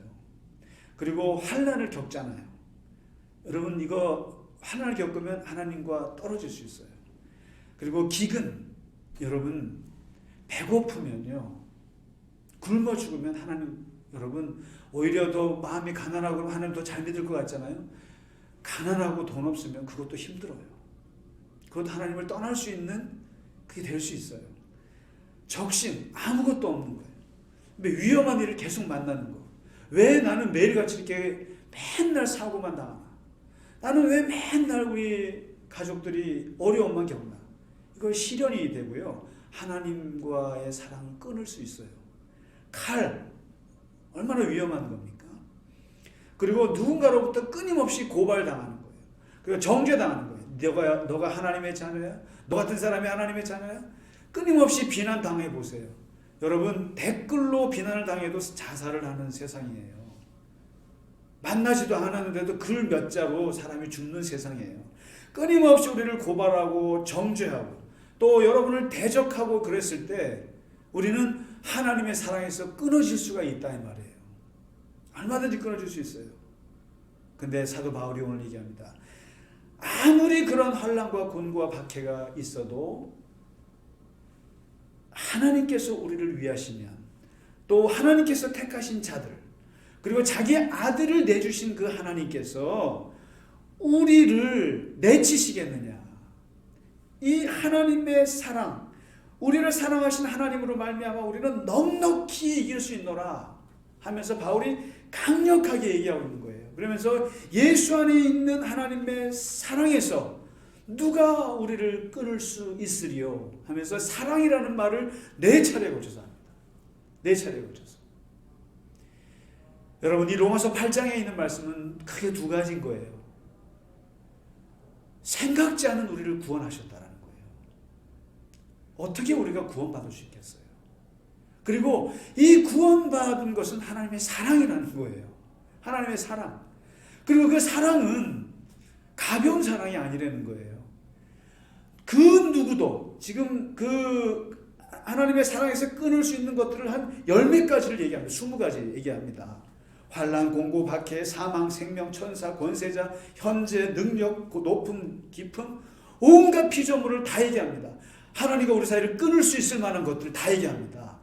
[SPEAKER 1] 그리고 환난을 겪잖아요. 여러분, 이거 환난을 겪으면 하나님과 떨어질 수 있어요. 그리고 기근, 여러분, 배고프면요, 굶어 죽으면 하나님, 여러분, 오히려 더 마음이 가난하고 하나님 더 잘 믿을 것 같잖아요. 가난하고 돈 없으면 그것도 힘들어요. 그것도 하나님을 떠날 수 있는, 그게 될 수 있어요. 적신, 아무것도 없는 거예요. 근데 위험한 일을 계속 만나는 거. 왜 나는 매일같이 이렇게 맨날 사고만 당하나? 나는 왜 맨날 우리 가족들이 어려움만 겪나? 이거 시련이 되고요, 하나님과의 사랑을 끊을 수 있어요. 칼, 얼마나 위험한 겁니까? 그리고 누군가로부터 끊임없이 고발당하는 거예요. 그리고 정죄당하는 거예요. 너가 하나님의 자녀야? 너 같은 사람이 하나님의 자녀야? 끊임없이 비난당해 보세요. 여러분, 댓글로 비난을 당해도 자살을 하는 세상이에요. 만나지도 않았는데도 글 몇 자로 사람이 죽는 세상이에요. 끊임없이 우리를 고발하고 정죄하고 또 여러분을 대적하고 그랬을 때 우리는 하나님의 사랑에서 끊어질 수가 있다, 이 말이에요. 얼마든지 끊어질 수 있어요. 근데 사도 바울이 오늘 얘기합니다. 아무리 그런 환난과 곤고와 박해가 있어도 하나님께서 우리를 위하시면, 또 하나님께서 택하신 자들, 그리고 자기 아들을 내주신 그 하나님께서 우리를 내치시겠느냐. 이 하나님의 사랑, 우리를 사랑하신 하나님으로 말미암아 우리는 넉넉히 이길 수 있노라 하면서 바울이 강력하게 얘기하고 있는 거예요. 그러면서 예수 안에 있는 하나님의 사랑에서 누가 우리를 끊을 수 있으리요 하면서 사랑이라는 말을 4차례 걸쳐서 합니다. 4차례 걸쳐서. 여러분, 이 로마서 8장에 있는 말씀은 크게 2가지인 거예요. 생각지 않은 우리를 구원하셨다라는 거예요. 어떻게 우리가 구원받을 수 있겠어요? 그리고 이 구원받은 것은 하나님의 사랑이라는 거예요. 하나님의 사랑. 그리고 그 사랑은 가벼운 사랑이 아니라는 거예요. 그 누구도 지금 그 하나님의 사랑에서 끊을 수 있는 것들을 한 10몇 가지를 얘기합니다. 20가지 얘기합니다. 환난, 공고, 박해, 사망, 생명, 천사, 권세자, 현재, 능력, 높음, 깊음, 온갖 피조물을 다 얘기합니다. 하나님과 우리 사이를 끊을 수 있을 만한 것들을 다 얘기합니다.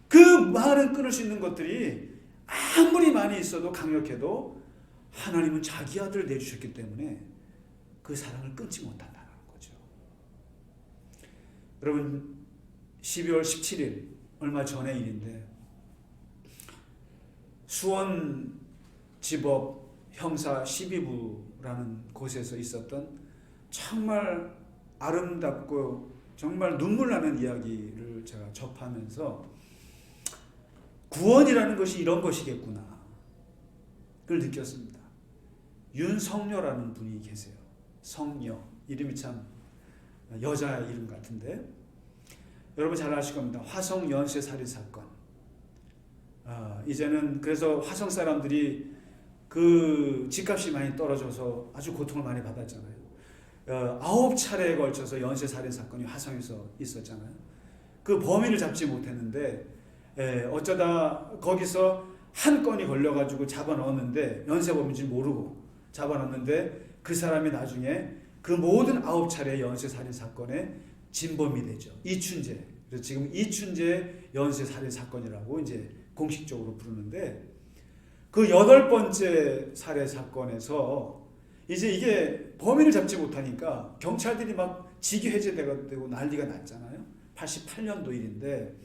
[SPEAKER 1] 그 많은 끊을 수 있는 것들이 아무리 많이 있어도 강력해도 하나님은 자기 아들을 내주셨기 때문에 그 사랑을 끊지 못한다는 거죠. 여러분, 12월 17일 얼마 전의 일인데 수원지법 형사 12부라는 곳에서 있었던 정말 아름답고 정말 눈물 나는 이야기를 제가 접하면서 구원이라는 것이 이런 것이겠구나 그걸 느꼈습니다. 윤성녀라는 분이 계세요. 성녀, 이름이 참 여자 이름 같은데 여러분 잘 아실 겁니다. 화성 연쇄 살인 사건. 이제는 그래서 화성 사람들이 그 집값이 많이 떨어져서 아주 고통을 많이 받았잖아요. 9차례에 걸쳐서 연쇄 살인 사건이 화성에서 있었잖아요. 그 범인을 잡지 못했는데 어쩌다 거기서 한 건이 걸려가지고 잡아넣었는데 연쇄범인지 모르고 잡아넣었는데 그 사람이 나중에 그 모든 9차례 연쇄 살인 사건의 진범이 되죠. 이춘재. 그래서 지금 이춘재 연쇄 살인 사건이라고 이제 공식적으로 부르는데 그 8번째 살해 사건에서 이제 이게 범인을 잡지 못하니까 경찰들이 막 직위 해제되고 난리가 났잖아요. 88년도 일인데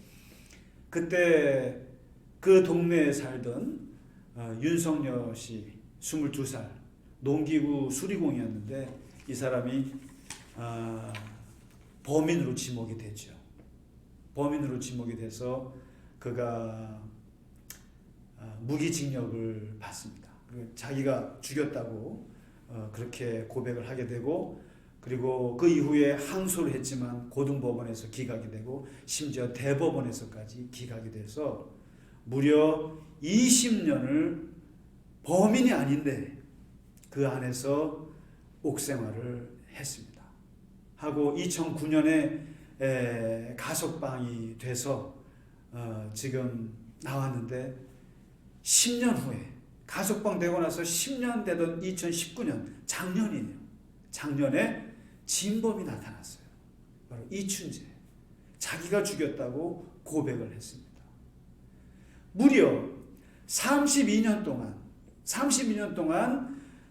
[SPEAKER 1] 그때 그 동네에 살던 윤성녀 씨 22살 농기구 수리공이었는데 이 사람이 범인으로 지목이 되죠. 범인으로 지목이 돼서 그가 무기징역을 받습니다. 그리고 자기가 죽였다고 그렇게 고백을 하게 되고 그리고 그 이후에 항소를 했지만 고등법원에서 기각이 되고 심지어 대법원에서까지 기각이 돼서 무려 20년을 범인이 아닌데 그 안에서 옥생활을 했습니다. 하고 2009년에 가석방이 돼서 지금 나왔는데 10년 후에 가석방 되고 나서 10년 되던 2019년 작년이에요. 작년에 진범이 나타났어요. 바로 이춘재. 자기가 죽였다고 고백을 했습니다. 무려 32년 동안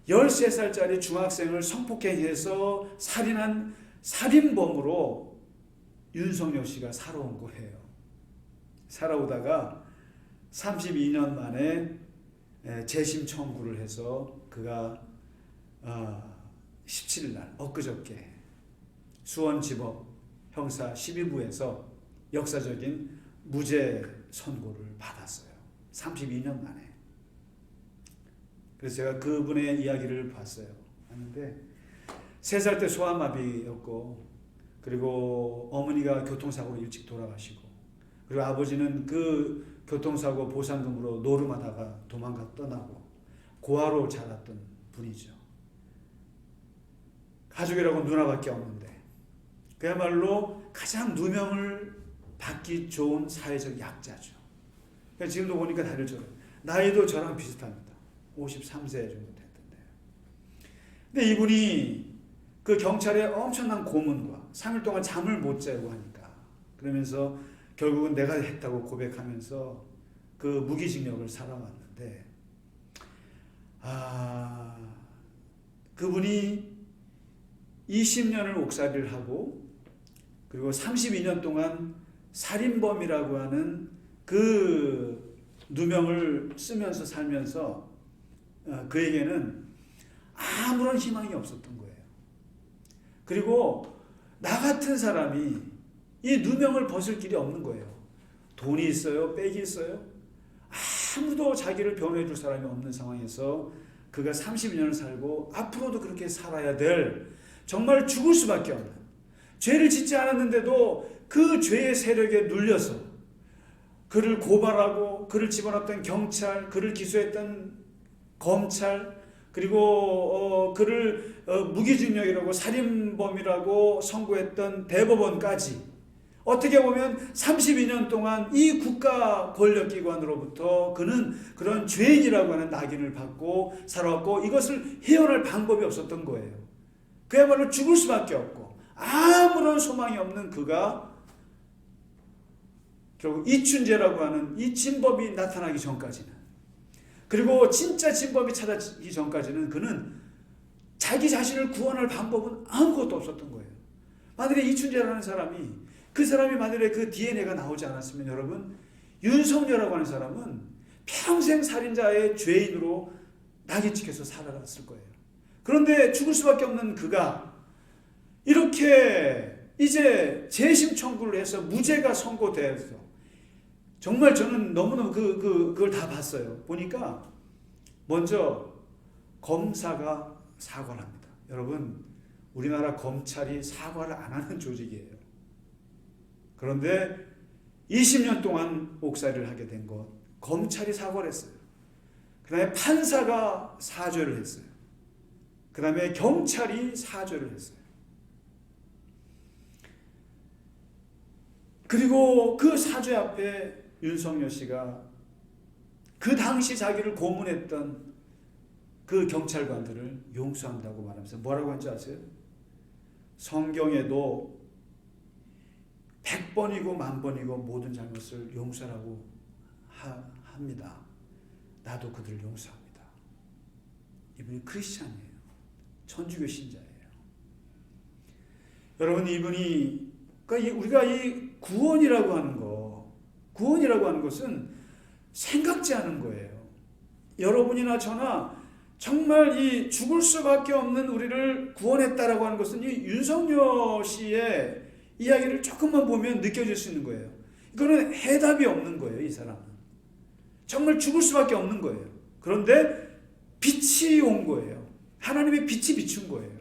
[SPEAKER 1] 13살짜리 중학생을 성폭행해서 살인한 살인범으로 윤석열 씨가 살아온 거예요. 살아오다가 32년 만에 재심 청구를 해서 그가 17일 날 엊그저께 수원지법 형사 12부에서 역사적인 무죄 선고를 받았어요. 32년 만에. 그래서 제가 그분의 이야기를 봤어요. 하는데 3살 때 소아마비였고, 그리고 어머니가 교통사고로 일찍 돌아가시고, 그리고 아버지는 그 교통사고 보상금으로 노름하다가 도망가 떠나고 고아로 자랐던 분이죠. 가족이라고 누나밖에 없는데 그야말로 가장 누명을 받기 좋은 사회적 약자죠. 그러니까 지금도 보니까 다를 줄 나이도 저랑 비슷합니다. 53세 정도 됐던데요. 근데 이분이 그 경찰의 엄청난 고문과 3일 동안 잠을 못 자고 하니까, 그러면서 결국은 내가 했다고 고백하면서 그 무기징역을 살아왔는데, 그분이 20년을 옥살이를 하고, 그리고 32년 동안 살인범이라고 하는 그 누명을 쓰면서 살면서 그에게는 아무런 희망이 없었던 거예요. 그리고 나 같은 사람이 이 누명을 벗을 길이 없는 거예요. 돈이 있어요? 빽이 있어요? 아무도 자기를 변호해 줄 사람이 없는 상황에서 그가 32년을 살고 앞으로도 그렇게 살아야 될, 정말 죽을 수밖에 없는, 죄를 짓지 않았는데도 그 죄의 세력에 눌려서 그를 고발하고 그를 집어넣었던 경찰, 그를 기소했던 검찰, 그리고 그를 무기징역이라고 살인범이라고 선고했던 대법원까지 어떻게 보면 32년 동안 이 국가 권력기관으로부터 그는 그런 죄인이라고 하는 낙인을 받고 살아왔고, 이것을 헤어날 방법이 없었던 거예요. 그야말로 죽을 수밖에 없고 아무런 소망이 없는 그가 결국 이춘재라고 하는 이 진범이 나타나기 전까지는, 그리고 진짜 진범이 찾아지기 전까지는 그는 자기 자신을 구원할 방법은 아무것도 없었던 거예요. 만일에 이춘재라는 사람이, 그 사람이 만일에 그 DNA가 나오지 않았으면 여러분, 윤석열이라고 하는 사람은 평생 살인자의 죄인으로 낙인 찍혀서 살아갔을 거예요. 그런데 죽을 수밖에 없는 그가 이렇게 이제 재심 청구를 해서 무죄가 선고돼서, 정말 저는 너무너무 그걸 다 봤어요. 보니까 먼저 검사가 사과를 합니다. 여러분, 우리나라 검찰이 사과를 안 하는 조직이에요. 그런데 20년 동안 옥살이를 하게 된 것, 검찰이 사과를 했어요. 그 다음에 판사가 사죄를 했어요. 그 다음에 경찰이 사죄를 했어요. 그리고 그 사죄 앞에 윤석열 씨가 그 당시 자기를 고문했던 그 경찰관들을 용서한다고 말하면서 뭐라고 한지 아세요? 성경에도 100번이고 1000번이고 모든 잘못을 용서라고 합니다. 나도 그들을 용서합니다. 이분이 크리스찬이에요. 천주교 신자예요. 여러분, 이분이, 그러니까 우리가 이 구원이라고 하는 것은 생각지 않은 거예요. 여러분이나 저나 정말 이 죽을 수밖에 없는 우리를 구원했다라고 하는 것은 이 윤석열 씨의 이야기를 조금만 보면 느껴질 수 있는 거예요. 이거는 해답이 없는 거예요. 이 사람은 정말 죽을 수밖에 없는 거예요. 그런데 빛이 온 거예요. 하나님의 빛이 비춘 거예요.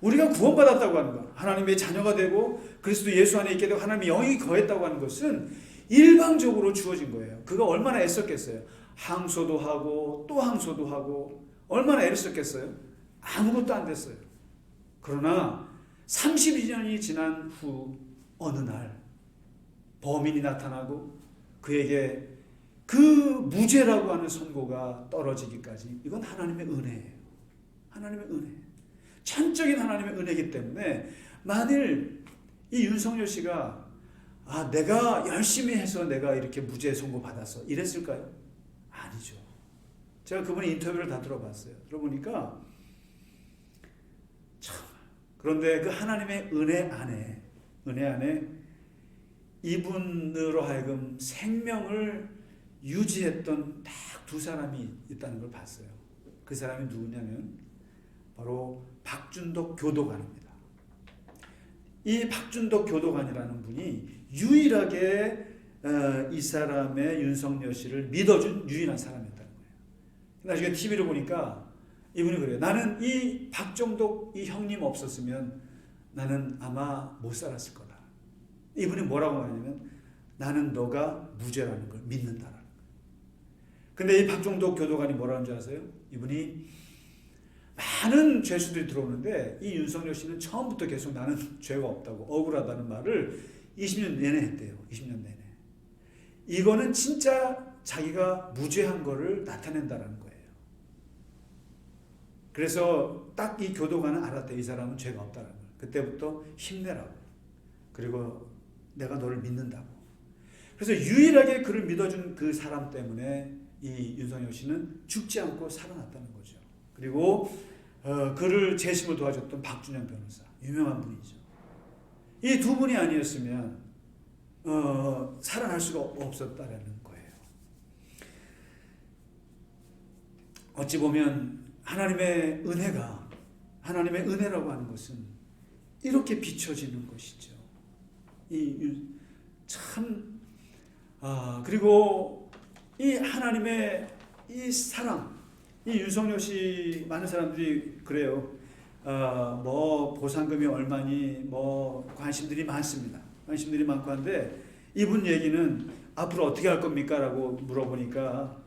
[SPEAKER 1] 우리가 구원받았다고 하는 것, 하나님의 자녀가 되고 그리스도 예수 안에 있게 되고 하나님의 영이 거했다고 하는 것은 일방적으로 주어진 거예요. 그가 얼마나 애썼겠어요. 항소도 하고 또 항소도 하고 얼마나 애를 썼겠어요. 아무것도 안 됐어요. 그러나 32년이 지난 후 어느 날 범인이 나타나고 그에게 그 무죄라고 하는 선고가 떨어지기까지, 이건 하나님의 은혜예요. 하나님의 은혜, 천적인 하나님의 은혜이기 때문에 만일 이 윤석열 씨가 내가 열심히 해서 내가 이렇게 무죄 선고 받았어 이랬을까요? 아니죠. 제가 그분의 인터뷰를 다 들어봤어요. 들어보니까 참, 그런데 그 하나님의 은혜 안에 이분으로 하여금 생명을 유지했던 딱 두 사람이 있다는 걸 봤어요. 그 사람이 누구냐면 바로 박준덕 교도관입니다. 이 박준덕 교도관이라는 분이 유일하게 이 사람의 윤석열 씨를 믿어준 유일한 사람이었다는 거예요. 나중에 TV를 보니까 이분이 그래요. 나는 이 박정덕 이 형님 없었으면 나는 아마 못 살았을 거다. 이분이 뭐라고 하냐면 나는 너가 무죄라는 걸 믿는다라는 거예요. 근데 이 박정덕 교도관이 뭐라는 줄 아세요? 이분이 많은 죄수들이 들어오는데 이 윤석열 씨는 처음부터 계속 나는 죄가 없다고 억울하다는 말을 20년 내내 했대요. 20년 내내. 이거는 진짜 자기가 무죄한 거를 나타낸다는 거예요. 그래서 딱 이 교도관은 알았대. 이 사람은 죄가 없다는 걸. 그때부터 힘내라고. 그리고 내가 너를 믿는다고. 그래서 유일하게 그를 믿어준 그 사람 때문에 이 윤석열 씨는 죽지 않고 살아났다는 거죠. 그리고 그를 재심을 도와줬던 박준영 변호사, 유명한 분이죠. 이 두 분이 아니었으면 살아날 수가 없었다라는 거예요. 어찌 보면 하나님의 은혜라고 하는 것은 이렇게 비춰지는 것이죠. 그리고 이 하나님의 이 사랑, 이 윤석열 씨 많은 사람들이 그래요. 뭐 보상금이 얼마니 뭐 관심들이 많습니다. 관심들이 많고 한데 이분 얘기는 앞으로 어떻게 할 겁니까? 라고 물어보니까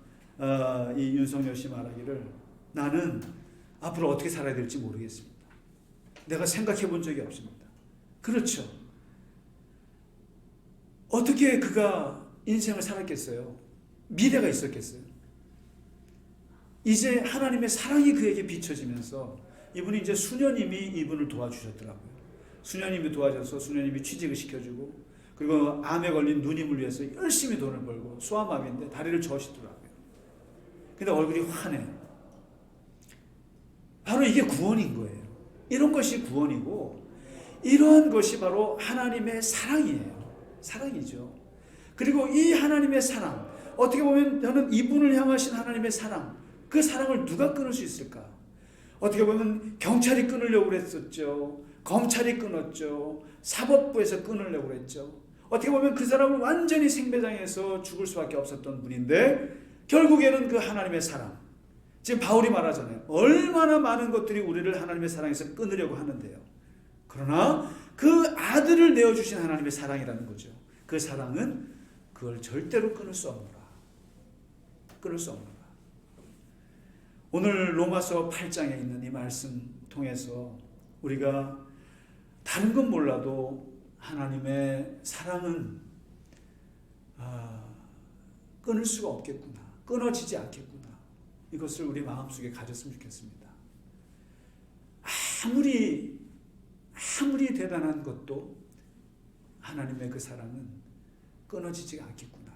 [SPEAKER 1] 이 윤석열 씨 말하기를 나는 앞으로 어떻게 살아야 될지 모르겠습니다. 내가 생각해 본 적이 없습니다. 그렇죠. 어떻게 그가 인생을 살았겠어요? 미래가 있었겠어요? 이제 하나님의 사랑이 그에게 비춰지면서 이분이 이제 수녀님이 이분을 도와주셨더라고요. 수녀님이 도와줘서 수녀님이 취직을 시켜주고 그리고 암에 걸린 누님을 위해서 열심히 돈을 벌고 소아마비인데 다리를 저으시더라고요. 근데 얼굴이 환해요. 바로 이게 구원인 거예요. 이런 것이 구원이고 이러한 것이 바로 하나님의 사랑이에요. 사랑이죠. 그리고 이 하나님의 사랑, 어떻게 보면 저는 이분을 향하신 하나님의 사랑, 그 사랑을 누가 끊을 수 있을까? 어떻게 보면 경찰이 끊으려고 그랬었죠. 검찰이 끊었죠. 사법부에서 끊으려고 그랬죠. 어떻게 보면 그 사람은 완전히 생배당해서 죽을 수밖에 없었던 분인데 결국에는 그 하나님의 사랑, 지금 바울이 말하잖아요. 얼마나 많은 것들이 우리를 하나님의 사랑에서 끊으려고 하는데요. 그러나 그 아들을 내어주신 하나님의 사랑이라는 거죠. 그 사랑은 그걸 절대로 끊을 수 없노라. 끊을 수 없노라. 오늘 로마서 8장에 있는 이 말씀 통해서 우리가 다른 건 몰라도 하나님의 사랑은 끊을 수가 없겠구나. 끊어지지 않겠구나. 이것을 우리 마음속에 가졌으면 좋겠습니다. 아무리 대단한 것도 하나님의 그 사랑은 끊어지지 않겠구나.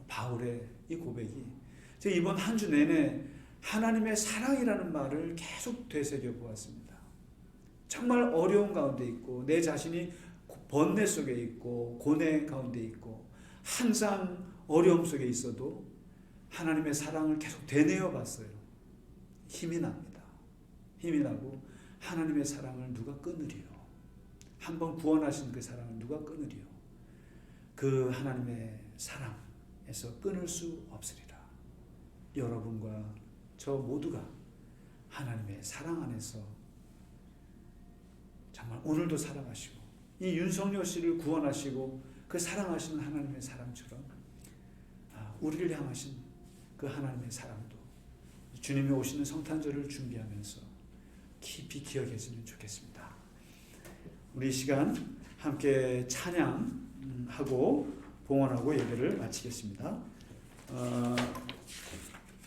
[SPEAKER 1] 바울의 이 고백이 제가 이번 한 주 내내 하나님의 사랑이라는 말을 계속 되새겨 보았습니다. 정말 어려운 가운데 있고 내 자신이 번뇌 속에 있고 고뇌 가운데 있고 항상 어려움 속에 있어도 하나님의 사랑을 계속 되뇌어 봤어요. 힘이 납니다. 힘이 나고 하나님의 사랑을 누가 끊으리요? 한번 구원하신 그 사랑을 누가 끊으리요? 그 하나님의 사랑에서 끊을 수 없으리라. 여러분과 저 모두가 하나님의 사랑 안에서 정말 오늘도 살아가시고 이 윤석열 씨를 구원하시고 그 사랑하시는 하나님의 사랑처럼 우리를 향하신 그 하나님의 사랑도 주님이 오시는 성탄절을 준비하면서 깊이 기억했으면 좋겠습니다. 우리 이 시간 함께 찬양하고 봉헌하고 예배를 마치겠습니다.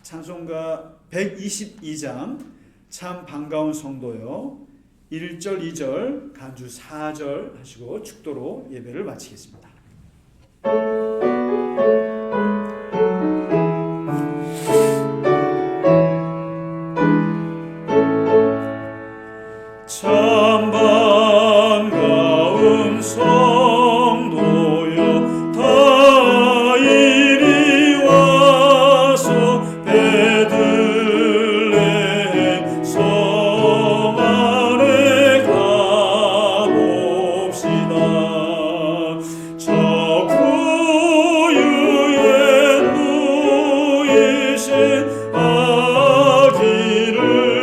[SPEAKER 1] 찬송가 122장 참 반가운 성도여 1절 2절 간주 4절 하시고 축도로 예배를 마치겠습니다. 참 반가운 성도여 다 이리 와서 베들레헴 성 안에 가봅시다. 저 구유에 누이신 아기를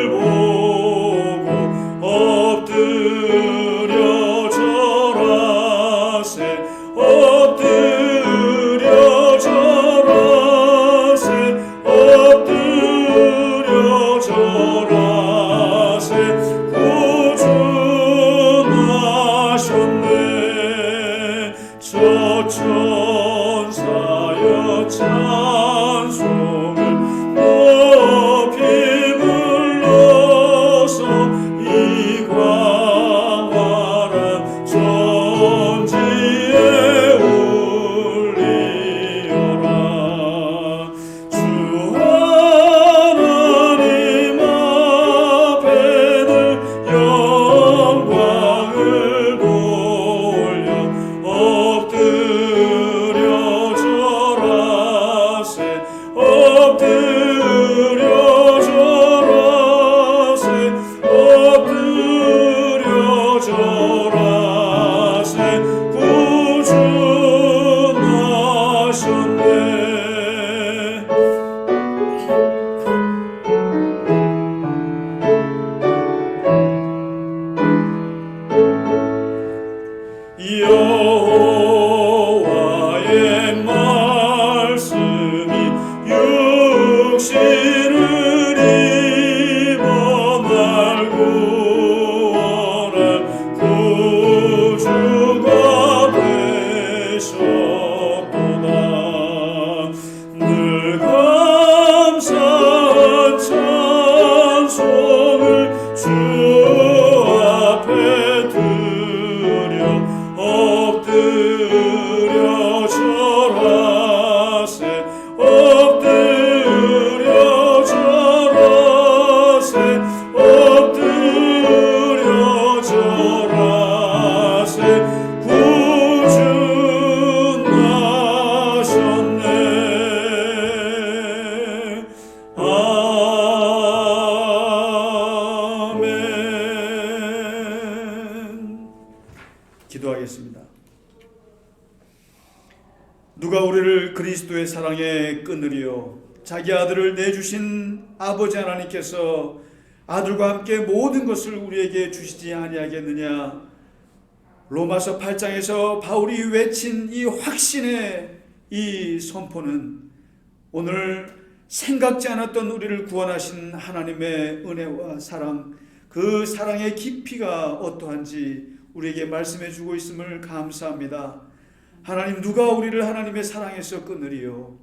[SPEAKER 1] 보고 엎드려 절하세 엎드려 절하세 엎드려 절하세 구주나셨네. 저 천사여 찬송을 높이 불러서 이 광활한 천지에 울리어라. 주 하나님 앞에는 영광을 돌려 엎드려 절하세 엎드려 절하세 엎드려 절하세 구주 나셨네. 여호와의 말씀이 육신을 입어 날 구원할 구주가 되셨도다. 늘 감사한 찬송을 주 앞에 드려 엎드려 절하세 엎드려 절하세 엎드려 절하세 구주 나셨네. 아멘. 기도하겠습니다. 누가 우리를 그리스도의 사랑에 끊으리요? 자기 아들을 내주신 아버지 하나님께서 아들과 함께 모든 것을 우리에게 주시지 아니하겠느냐? 로마서 8장에서 바울이 외친 이 확신의 이 선포는 오늘 생각지 않았던 우리를 구원하신 하나님의 은혜와 사랑, 그 사랑의 깊이가 어떠한지 우리에게 말씀해 주고 있음을 감사합니다. 하나님, 누가 우리를 하나님의 사랑에서 끊으리요?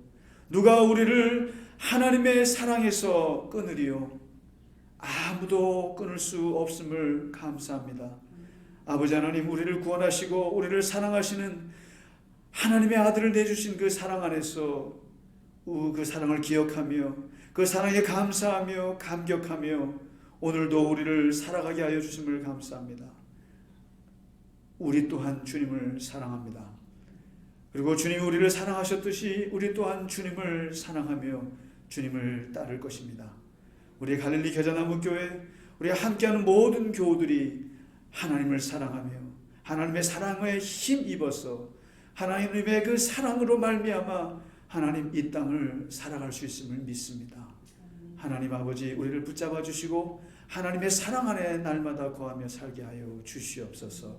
[SPEAKER 1] 누가 우리를 하나님의 사랑에서 끊으리요? 아무도 끊을 수 없음을 감사합니다. 아버지 하나님, 우리를 구원하시고 우리를 사랑하시는 하나님의 아들을 내주신 그 사랑 안에서 그 사랑을 기억하며 그 사랑에 감사하며 감격하며 오늘도 우리를 살아가게 하여 주심을 감사합니다. 우리 또한 주님을 사랑합니다. 그리고 주님이 우리를 사랑하셨듯이 우리 또한 주님을 사랑하며 주님을 따를 것입니다. 우리 갈릴리 겨자나무 교회, 우리 함께하는 모든 교우들이 하나님을 사랑하며 하나님의 사랑에 힘입어서 하나님의 그 사랑으로 말미암아 하나님 이 땅을 살아갈 수 있음을 믿습니다. 하나님 아버지, 우리를 붙잡아 주시고 하나님의 사랑 안에 날마다 거하며 살게 하여 주시옵소서.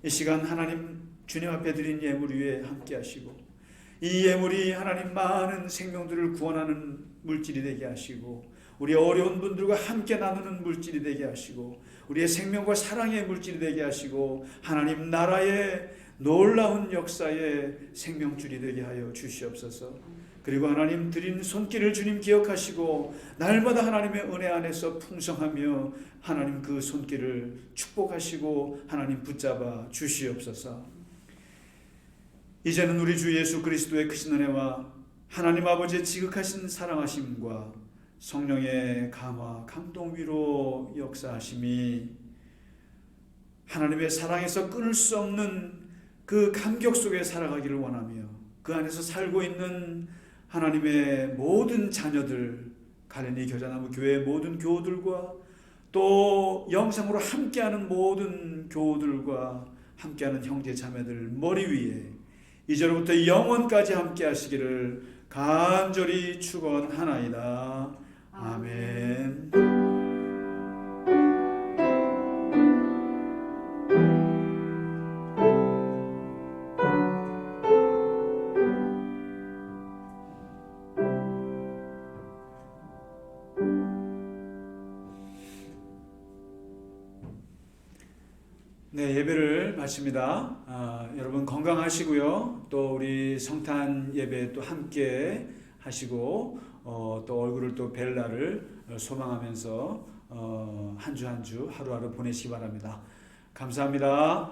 [SPEAKER 1] 이 시간 하나님 주님 앞에 드린 예물 위에 함께 하시고 이 예물이 하나님 많은 생명들을 구원하는 물질이 되게 하시고 우리 어려운 분들과 함께 나누는 물질이 되게 하시고 우리의 생명과 사랑의 물질이 되게 하시고 하나님 나라의 놀라운 역사의 생명줄이 되게 하여 주시옵소서. 그리고 하나님 드린 손길을 주님 기억하시고 날마다 하나님의 은혜 안에서 풍성하며 하나님 그 손길을 축복하시고 하나님 붙잡아 주시옵소서. 이제는 우리 주 예수 그리스도의 크신 은혜와 하나님 아버지의 지극하신 사랑하심과 성령의 감화, 감동, 위로 역사하심이 하나님의 사랑에서 끊을 수 없는 그 감격 속에 살아가기를 원하며 그 안에서 살고 있는 하나님의 모든 자녀들, 가련이 겨자나무 교회의 모든 교우들과 또 영상으로 함께하는 모든 교우들과 함께하는 형제 자매들 머리 위에 이제로부터 영원까지 함께 하시기를 간절히 축원하나이다. 아멘. 네, 예배를 마칩니다. 여러분 건강하시고요. 또 우리 성탄 예배 또 함께 하시고 또 얼굴을 또 뵐 날을 소망하면서 한 주 한 주 하루하루 보내시기 바랍니다. 감사합니다.